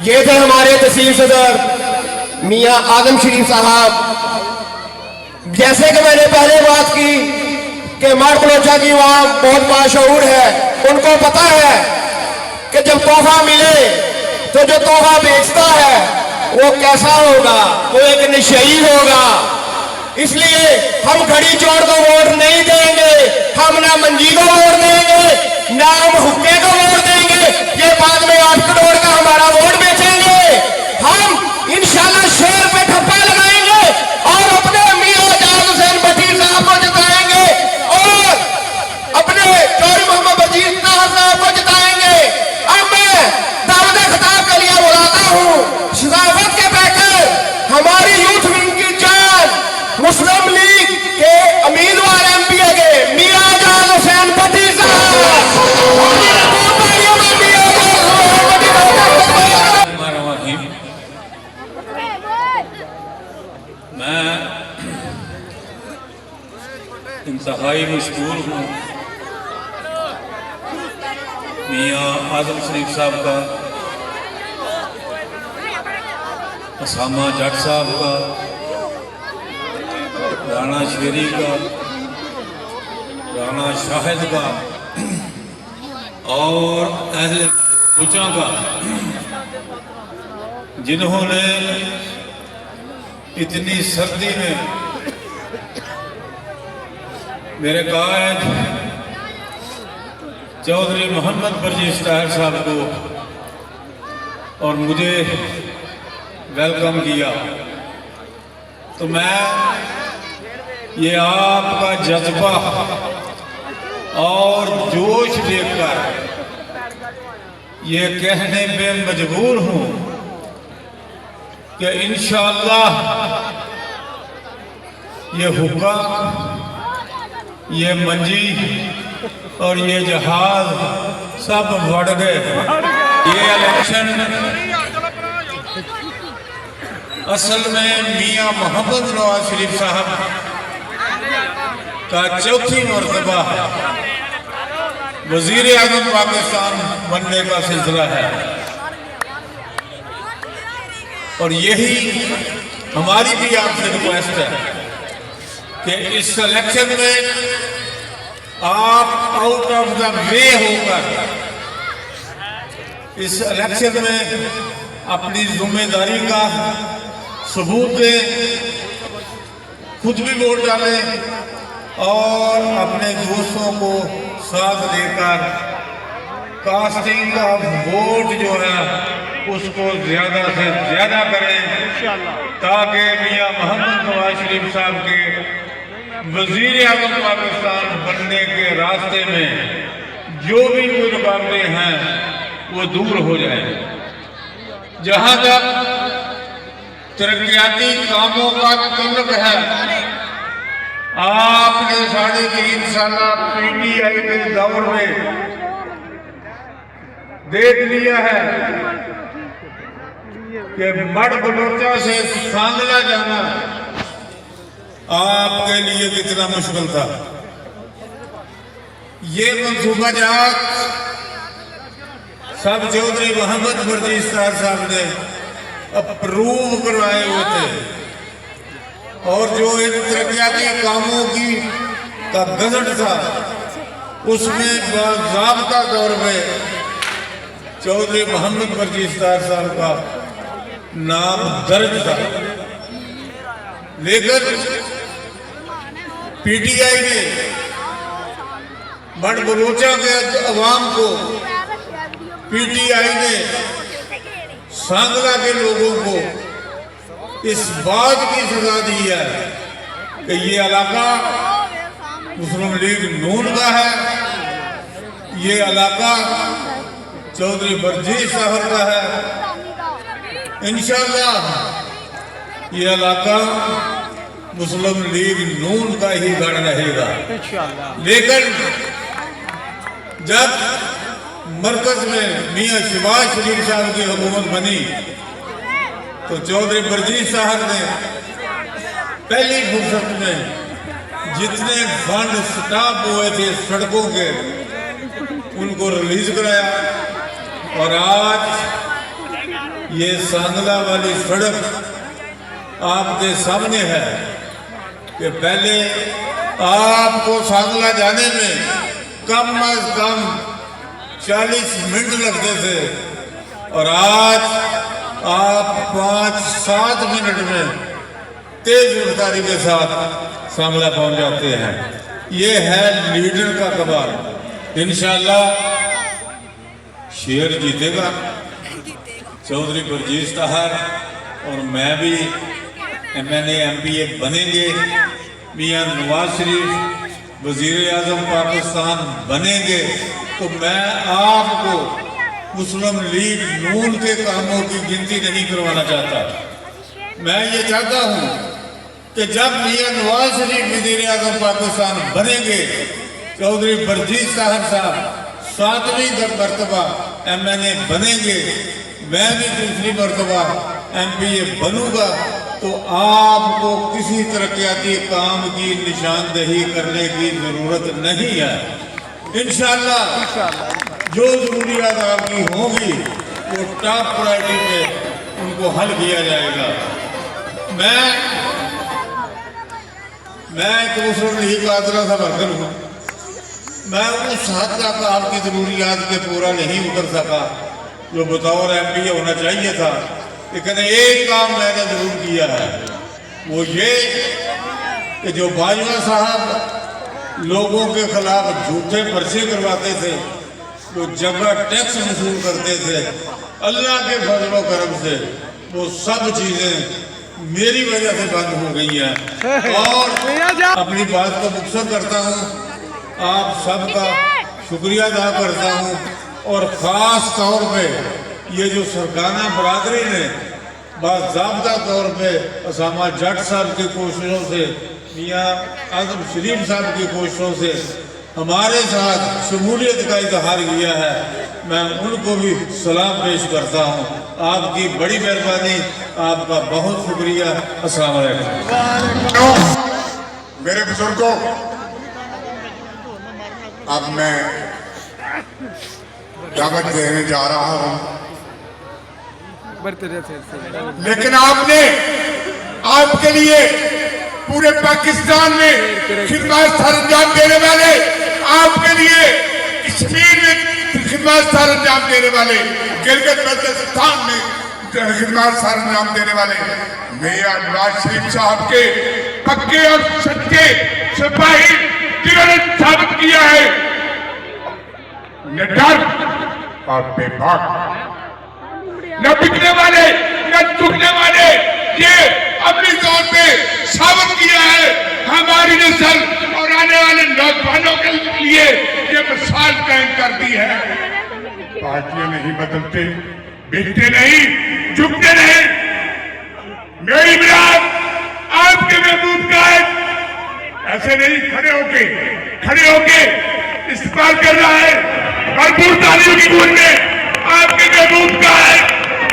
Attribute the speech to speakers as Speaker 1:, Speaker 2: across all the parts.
Speaker 1: ये थे हमारे तहसील सदर मियां आजम शरीफ साहब। जैसे कि मैंने पहले बात की कि मर्द बलोचा की वहां बहुत बाशऊर है, उनको पता है कि जब तोहफा मिले तो जो तोहफा बेचता है वो कैसा होगा, वो एक नशई होगा। इसलिए हम घड़ी चोर को वोट नहीं देंगे, हम ना मंजी को वोट देंगे, ना हम हुक्के को वोट देंगे। ये बाद में 8 करोड़ का हमारा वोट बेचेंगे। हम इंशाल्लाह शेर पे ठप्पा लगाएंगे और अपने मियां आजाद हुसैन भट्टी साहब को जिताएंगे और अपने चौधरी मोहम्मद वजीर साहब को जिताएंगे। अब मैं दावत खिताब के लिए बुलाता हूँ शिजावत के बैकर हमारी यूथ विंग की जान मुस्लिम लीग के उम्मीदवार एमपी के मियां आजाद हुसैन भट्टी साहब।
Speaker 2: मैं इंतहाई मशहूर हूँ मियां आजम शरीफ साहब का, असामा जट साहब का, राणा शेरी का, राणा शाहिद का और अहले बलोचा का, जिन्होंने इतनी सर्दी में मेरे कायद चौधरी मोहम्मद वजीर साहब को और मुझे वेलकम किया। तो मैं ये आपका जज्बा और जोश देखकर ये कहने पे मजबूर हूँ कि इंशाअल्लाह ये हुक्का, ये मंजी और ये जहाज सब बढ़ गए। ये इलेक्शन असल में मियां मोहम्मद नवाज शरीफ साहब का चौथी मरतबा वजीर आज़म पाकिस्तान बनने का सिलसिला है और यही हमारी भी आपसे रिक्वेस्ट है कि इस इलेक्शन में आप आउट ऑफ द वे होकर इस इलेक्शन में अपनी जिम्मेदारी का सबूत दें, खुद भी वोट डालें और अपने दोस्तों को साथ लेकर कास्टिंग का वोट जो है उसको ज्यादा से ज्यादा करें ताकि मियां मोहम्मद नवाज शरीफ साहब के वजीर आज़म पाकिस्तान बनने के रास्ते में जो भी कोई रुकावटें हैं वो दूर हो जाए। जहां तक तरक्याती कामों का तल्लुक है, आपने 3.5 साल PTI के दौर में देख लिया है कि मड बलोचा से सांगला जाना आपके लिए कितना मुश्किल था। ये मंसूबा जात सब चौधरी मोहम्मद वजीर साहब ने अप्रूव करवाए हुए थे और जो इन तरक्याती कामों की का गजट था उसमें बाज़ाब्ता तौर पे चौधरी मोहम्मद वजीर साहब का नाम दर्ज था। लेकिन PTI ने मड बलोचा के अवाम को, PTI ने सांगला के लोगों को इस बात की सजा दी है कि ये इलाका मुस्लिम लीग नून का है, ये इलाका चौधरी वजीर साहब का है। इंशाअल्लाह ये इलाका मुस्लिम लीग नून का ही गढ़ रहेगा। लेकिन जब मरकज में मियां शहबाज शरीफ साहब की हुकूमत बनी तो चौधरी वजीर साहब ने पहली फुर्सत में जितने फंड स्टाफ हुए थे सड़कों के उनको रिलीज कराया और आज ये सांगला वाली सड़क आपके सामने है कि पहले आपको सांगला जाने में कम अज कम 40 मिनट लगते थे और आज आप 5-7 मिनट में तेज रफ्तारी के साथ सांगला पहुंच जाते हैं। ये है लीडर का कमाल। इंशाल्लाह शेर जीतेगा, चौधरी परजीज ताहर और मैं भी MNA MPA बनेंगे, मियां नवाज शरीफ वजीर आजम पाकिस्तान बनेंगे, तो मैं आपको मुस्लिम लीग नून के कामों की गिनती नहीं करवाना चाहता। मैं ये चाहता हूँ कि जब मियां नवाज शरीफ वजीर आजम पाकिस्तान बनेंगे, चौधरी परजीज ताहर साहब 7वीं मरतबा MNA बनेंगे, मैं भी दूसरी मरतबा MPA बनूंगा, तो आपको किसी तरक्याती काम की निशानदेही करने की जरूरत नहीं है। इंशाअल्लाह जो जरूरियात आपकी होंगी वो टॉप प्रायोरिटी पे उनको हल किया जाएगा। मैं एक मुस्लिम लीग का अदला सा वर्कर हूँ। मैं उस हद तक आपकी जरूरियात के पूरा नहीं उतर सका जो बतौर MPA होना चाहिए था, लेकिन एक काम मैंने जरूर किया है, वो ये कि जो बाजवा साहब लोगों के खिलाफ झूठे पर्चे करवाते थे, वो जगह टैक्स वसूल करते थे, अल्लाह के फजलो करम से वो सब चीज़ें मेरी वजह से बंद हो गई हैं। और अपनी बात को मुख्तर करता हूँ, आप सबका शुक्रिया अदा करता हूँ, और ख़ास तौर पे ये जो सरकाना बरादरी ने बाज़ाब्ता तौर पे असामा जट साहब की कोशिशों से, मियाँ आज़म शरीफ साहब की कोशिशों से हमारे साथ शमूलियत का इजहार किया है, मैं उनको भी सलाम पेश करता हूँ। आपकी बड़ी मेहरबानी, आपका बहुत शुक्रिया। अस्सलाम वालेकुम।
Speaker 3: मेरे बुजुर्गों, अब मैं दावत देने जा रहा हूँ, लेकिन आपके लिए पूरे पाकिस्तान में खिदमत सर अंजाम देने वाले, आपके लिए कश्मीर में खिदमत सर अंजाम देने वाले, गिलगित बल्तिस्तान में खिदमत सर अंजाम देने वाले मियां नवाज शरीफ साहब के पक्के और सच्चे सिपाही, जिन्होंने साबित किया है न डर और बेबाक, न बिकने वाले न टूटने वाले, ये अपनी तौर पे साबित किया है हमारी नस्ल और आने वाले नौजवानों के लिए ये मिसाल कायम कर दी है। पार्टियां नहीं बदलते, बिकते नहीं, झुकते नहीं। मेरी मुराद आपके महबूब का ऐसे नहीं खड़े होके इस्तेमाल कर रहा है, भरपूर तालियों की गूंज में आपके महबूब का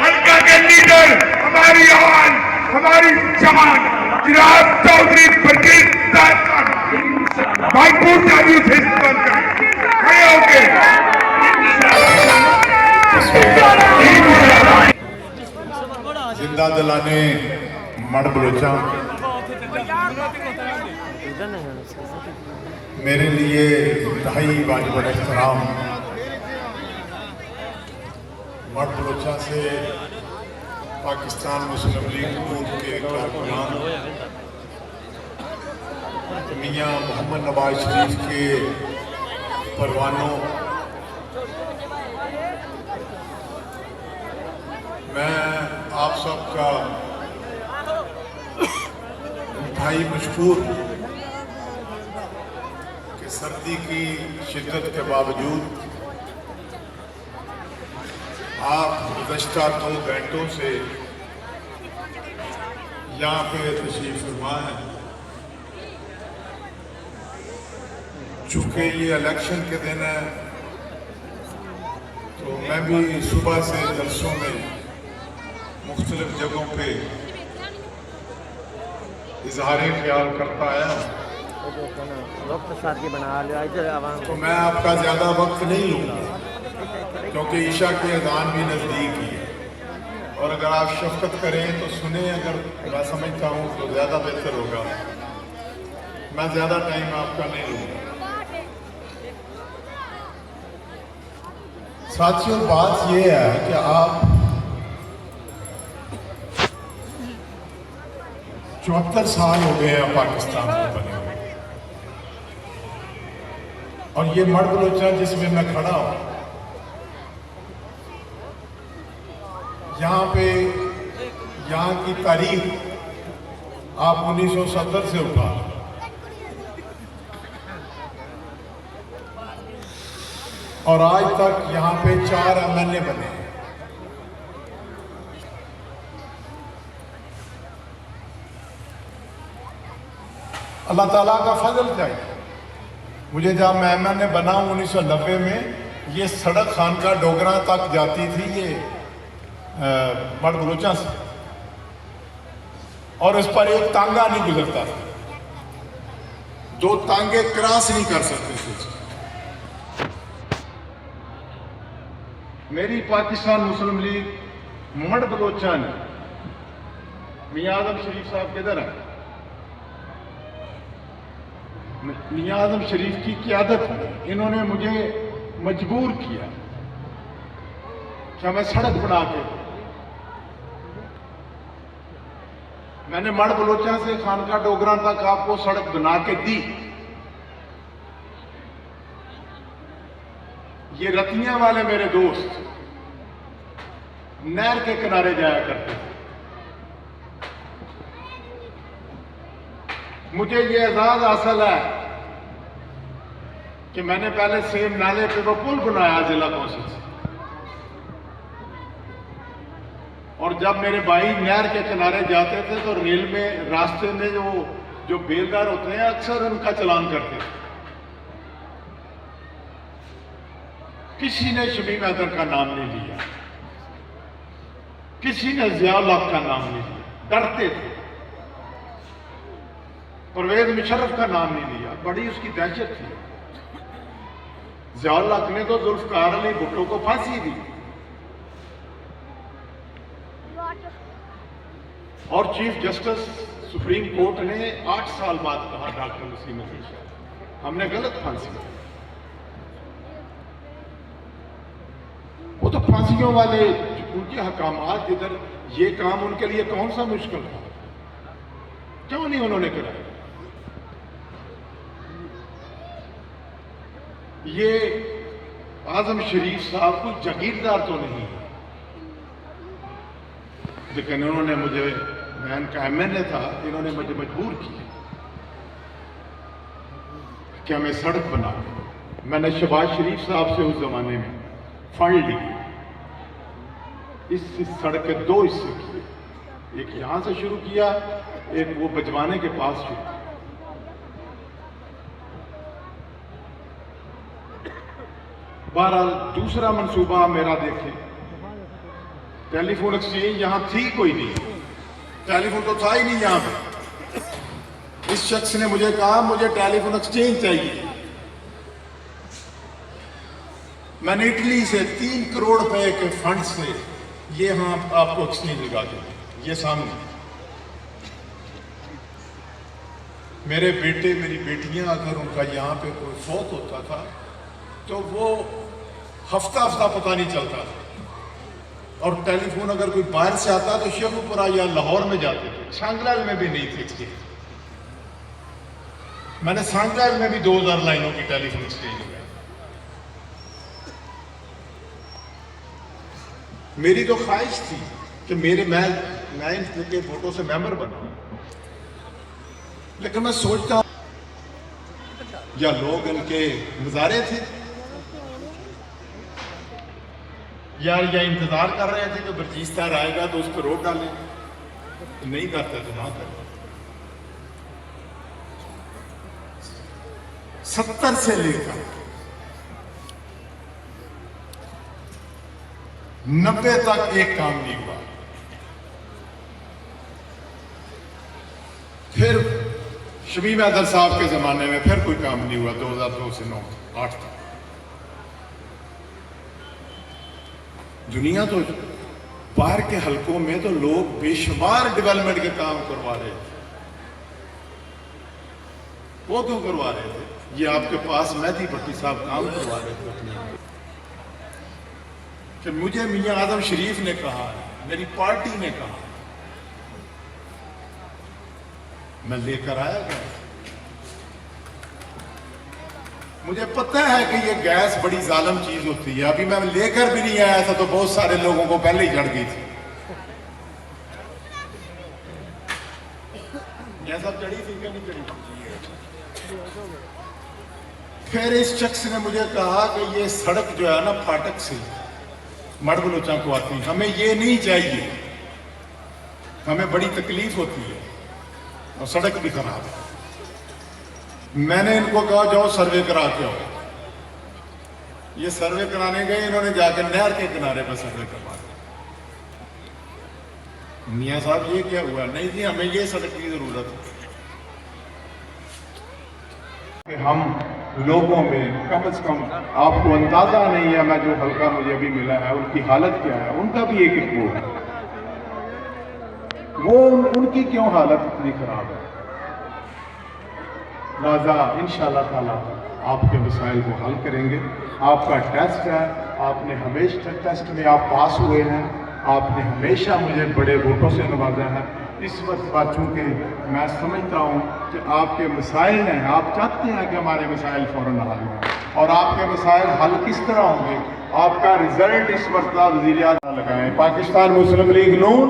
Speaker 3: हल्का के लीडर, हमारी आवाज, हमारी जवान जनाब चौधरी परजीज ताहर भरपूर तालियों से इस्तेमाल करें, खड़े होके।
Speaker 4: जिंदा दिलाने मड़ बलोचा मेरे लिए इंतहाई वाजिब एहतराम। मड़ बलोचा से पाकिस्तान मुस्लिम लीग नून के कारकुनान मियां मोहम्मद नवाज शरीफ के परवानों, मैं आप सबका इंतहाई मशकूर कि सर्दी की शिद्दत के बावजूद आप गुज़श्ता 2 घंटों से यहाँ पे तशरीफ फरमा है। चूँकि ये इलेक्शन के दिन है, तो मैं भी सुबह से जलसों में मुख्तलिफ जगहों पे इजहार ख्याल करता आया, तो मैं आपका ज़्यादा वक्त नहीं लूँगा क्योंकि ईशा की अज़ान भी नज़दीक ही है। और अगर आप शफकत करें तो सुने, अगर मैं समझता हूँ तो ज़्यादा बेहतर होगा। मैं ज़्यादा टाइम आपका नहीं लूँगा। साथियों, बात यह है कि आप 74 साल हो गए हैं पाकिस्तान में बने हुए, और ये मर्द बलोचा जिसमें मैं खड़ा हूं, यहाँ पे यहाँ की तारीख आप 1970 से उठा लो, और आज तक यहाँ पे 4 MLA बने हैं। अल्लाह ताला का फजल चाहिए। मुझे जब मैं MLA बना 1990 में, ये सड़क खानका डोगरा तक जाती थी, ये मर्द बलोचा से, और इस पर एक तांगा नहीं गुजरता था, 2 तांगे क्रॉस नहीं कर सकते थे। मेरी पाकिस्तान मुस्लिम लीग मर्द बलोचा ने, मियां आजम शरीफ साहब किधर है, मियां आजम शरीफ की क़यादत में इन्होंने मुझे मजबूर किया कि मैं सड़क बना के, मैंने मर्द बलोचा से खानका डोगरा तक आपको सड़क बना के दी। ये रतियां वाले मेरे दोस्त नहर के किनारे जाया करते थे। मुझे ये एजाज हासिल है कि मैंने पहले सेम नाले पे वो पुल बनाया जिला कौंसिल से, और जब मेरे भाई नहर के किनारे जाते थे तो रेल में रास्ते में जो बेलदार होते हैं अक्सर उनका चलान करते थे। किसी ने शमीम हैदर का नाम नहीं लिया, किसी ने ज़ियाउल हक का नाम नहीं लिया, डरते थे। परवेज मुशर्रफ का नाम नहीं लिया, बड़ी उसकी दहशत थी। ज़ियाउल हक ने तो जुल्फकार अली भुट्टो को फांसी दी, और चीफ जस्टिस सुप्रीम कोर्ट ने 8 साल बाद कहा डॉक्टर वसीम अली शाह हमने गलत फांसी दी। वो तो फांसियों वाले उनके हकामात इधर, ये काम उनके लिए कौन सा मुश्किल था, क्यों नहीं उन्होंने कराया। ये आजम शरीफ साहब कोई जागीरदार तो नहीं है, लेकिन उन्होंने मुझे, मैं इनका MLA था, इन्होंने मुझे मजबूर किया कि हमें सड़क बना के। मैंने शहबाज शरीफ साहब से उस जमाने में फंड लिए, इस सड़क के 2 हिस्से किए, एक यहां से शुरू किया, एक वो बजवाने के पास शुरू किया। बहरहाल दूसरा मंसूबा मेरा देखें, टेलीफोन एक्सचेंज यहां थी कोई नहीं, टेलीफोन तो था ही नहीं यहां पे। इस शख्स ने मुझे कहा मुझे टेलीफोन एक्सचेंज चाहिए। मैंने इटली से 3 करोड़ रुपए के फंड से ये आपको एक्सचेंज लगा के, ये सामने मेरे बेटे मेरी बेटियां, अगर उनका यहाँ पे कोई फौत होता था तो वो हफ्ता पता नहीं चलता था, और टेलीफोन अगर कोई बाहर से आता तो शेखुपुरा या लाहौर में जाते थे, सांगलाल में भी नहीं थे एक्सचेंज। मैंने सांगलाल में भी 2000 लाइनों की टेलीफोन एक्सचेंज लगाई। मेरी तो ख्वाहिश थी कि मैं इनके वोटों से मेंबर बनाऊं, लेकिन मैं सोचता या लोग इनके नजारे थे या इंतजार कर रहे थे कि बर्जीस्तार आएगा तो उस पर रोक डालें, नहीं करते तो ना करते। 70 से लेकर 90 तक एक काम नहीं हुआ। फिर शमीम हैदर साहब के जमाने में फिर कोई काम नहीं हुआ, 2002 से 8 तक। दुनिया तो बाहर के हलकों में तो लोग बेशुमार डेवलपमेंट के काम करवा रहे थे। वो क्यों करवा रहे थे? ये आपके पास मेहदी भट्टी साहब काम करवा रहे थे अपने। कि मुझे मियां आजम शरीफ ने कहा, मेरी पार्टी ने कहा, मैं लेकर आया गया। मुझे पता है कि ये गैस बड़ी जालिम चीज होती है। अभी मैं लेकर भी नहीं आया था तो बहुत सारे लोगों को पहले ही चढ़ गई थी। यह सब चढ़ी थी क्या नहीं चढ़ी थी? फिर इस शख्स ने मुझे कहा कि ये सड़क जो है ना फाटक से मड़बलोचा को आती है, हमें ये नहीं चाहिए, हमें बड़ी तकलीफ होती है और सड़क भी खराब है। मैंने इनको कहा जाओ सर्वे करा के आओ। ये सर्वे कराने गए, इन्होंने जाकर नहर के किनारे पर सर्वे करवा दिया। मियां साहब ये क्या हुआ? नहीं जी, हमें ये सड़क की जरूरत है। कि हम लोगों में कम से कम, आपको अंदाजा नहीं है, मैं जो हल्का मुझे अभी मिला है उनकी हालत क्या है, उनका भी एक रिपोर्ट है। वो उनकी क्यों हालत इतनी खराब है? लिहाजा इंशाअल्लाह ताला आपके मसाइल को हल करेंगे। आपका टेस्ट है, आपने हमेशा टेस्ट में आप पास हुए हैं, आपने हमेशा मुझे बड़े वोटों से नवाजा है। इस वक्त बात चूँकि मैं समझता हूँ कि आपके मसाइल हैं, आप चाहते हैं कि हमारे मसाइल फ़ौरन हल हों, और आपके मसाइल हल किस तरह होंगे? आपका रिजल्ट इस मरतबा वज़ीर-ए-आज़म लगाएं। पाकिस्तान मुस्लिम लीग नून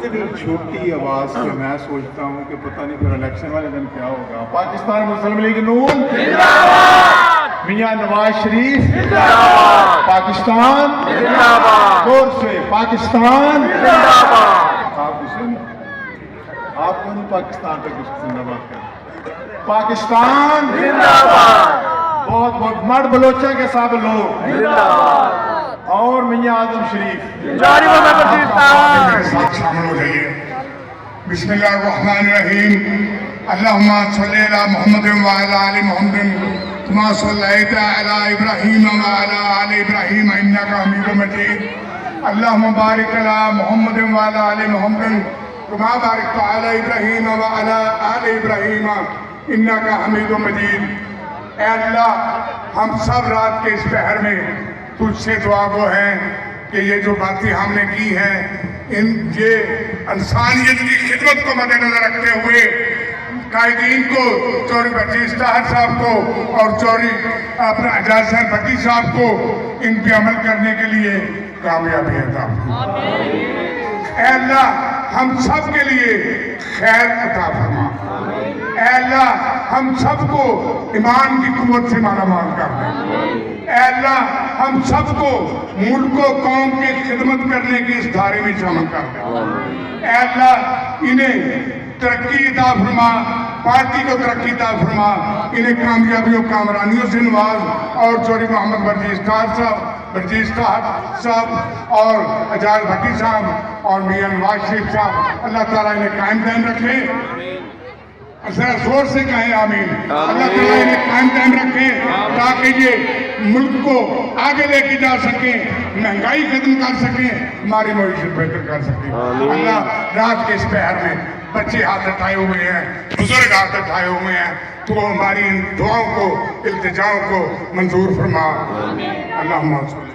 Speaker 4: इतनी छोटी आवाज से मैं सोचता हूँ कि पता नहीं फिर इलेक्शन वाले दिन क्या होगा। पाकिस्तान मुस्लिम लीग नून जिंदाबाद, मियां नवाज शरीफ जिंदाबाद, पाकिस्तान जिंदाबाद, जोर से पाकिस्तान जिंदाबाद। आप क्यों नहीं पाकिस्तान पे कुछ जिंदाबाद करें? पाकिस्तान जिंदाबाद। बहुत बहुत मर्द बलोचा के सब लोग जिंदाबाद, और मियां आजम शरीफ
Speaker 3: साथ शामिल हो जाइए। बिस्मिल्लाहिर्रहमानिर्रहीम। अल्लाहुम्मा सल्ली अला मुहम्मद व अला आलि मुहम्मद कमा सल्लैता अला इब्राहीम व अला आलि इब्राहीम इन्नका हमीदुम मजीद। अल्लाहुम्मा बारिक अला मुहम्मद व अला आलि मुहम्मद कमा बारकता अला इब्राहीम व अला आलि इब्राहीम इन्नका हमीदुम मजीद। ऐ अल्लाह, हम सब रात के इस पहर में तुझसे दुआ गो हैं कि ये जो बातें हमने की हैं, इन ये इंसानियत की खिदमत को मद्देनजर रखते हुए कायदीन को, चौधरी बर्जीस ताहर साहब को और चौधरी अपना एजाज साहब भट्टी साहब को, इन पे अमल करने के लिए कामयाबी अता फरमा। ऐ अल्लाह, हम सब के लिए खैर अता फरमा। ऐ अल्लाह, हम सबको ईमान की कुव्वत से मालामाल कर दे। ऐ अल्लाह, हम सबको मुल्क को कौम की खिदमत करने की इस धारे में शामिल कर दे। ऐ अल्लाह, इन्हें तरक्की अता फरमा, पार्टी को तरक्की अता फरमा, इन्हें कामयाबियों कामरानियों से नवाज। और चौधरी मोहम्मद बर्जीस साहब और एजाज भट्टी साहब और मियां नवाज शरीफ साहब, अल्लाह ताला इन्हें कायम कायम रखे। जरा जोर से कहें आमीन। अल्लाह ताला इन्हें कायम कायम रखे ताकि ये मुल्क को आगे लेके जा सके, महंगाई खत्म कर सके, हमारी मईशत बेहतर कर सके। अल्लाह, रात के इस पहर में बच्चे हाथ उठाए हुए हैं, बुजुर्ग हाथ उठाए हुए हैं, तो हमारी इन दुआओं को, इल्तिजाओं को मंजूर फरमा। अल्लाहुम्मा सल्ली।